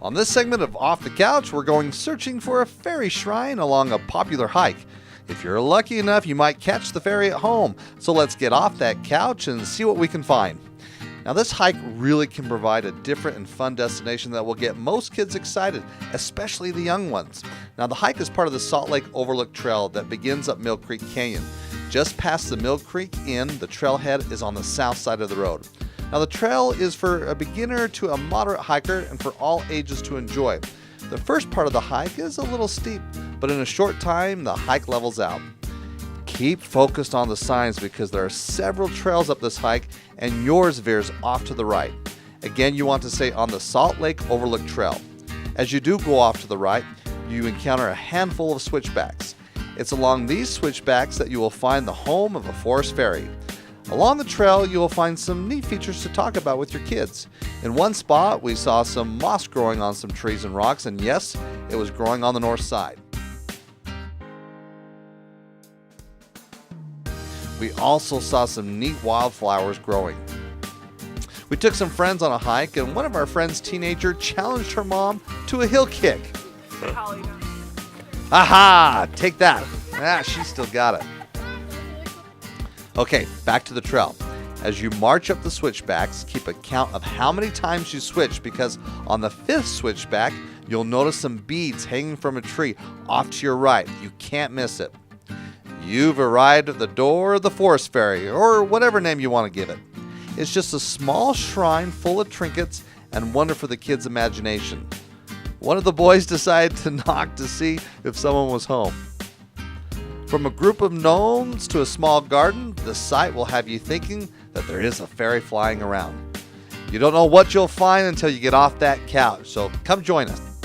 On this segment of Off the Couch, we're going searching for a fairy shrine along a popular hike. If you're lucky enough, you might catch the fairy at home. So let's get off that couch and see what we can find. Now, this hike really can provide a different and fun destination that will get most kids excited, especially the young ones. Now, the hike is part of the Salt Lake Overlook Trail that begins up Millcreek Canyon. Just past the Millcreek Inn, the trailhead is on the south side of the road. Now, the trail is for a beginner to a moderate hiker and for all ages to enjoy. The first part of the hike is a little steep, but in a short time, the hike levels out. Keep focused on the signs because there are several trails up this hike and yours veers off to the right. Again, you want to stay on the Salt Lake Overlook Trail. As you do go off to the right, you encounter a handful of switchbacks. It's along these switchbacks that you will find the home of a forest fairy. Along the trail, you will find some neat features to talk about with your kids. In one spot, we saw some moss growing on some trees and rocks, and yes, it was growing on the north side. We also saw some neat wildflowers growing. We took some friends on a hike, and one of our friends' teenager challenged her mom to a hill kick. Aha! Take that. She still got it. Okay, back to the trail. As you march up the switchbacks, keep a count of how many times you switch because on the fifth switchback, you'll notice some beads hanging from a tree off to your right. You can't miss it. You've arrived at the door of the forest fairy, or whatever name you want to give it. It's just a small shrine full of trinkets and wonder for the kids' imagination. One of the boys decided to knock to see if someone was home. From a group of gnomes to a small garden, the sight will have you thinking that there is a fairy flying around. You don't know what you'll find until you get off that couch, so come join us.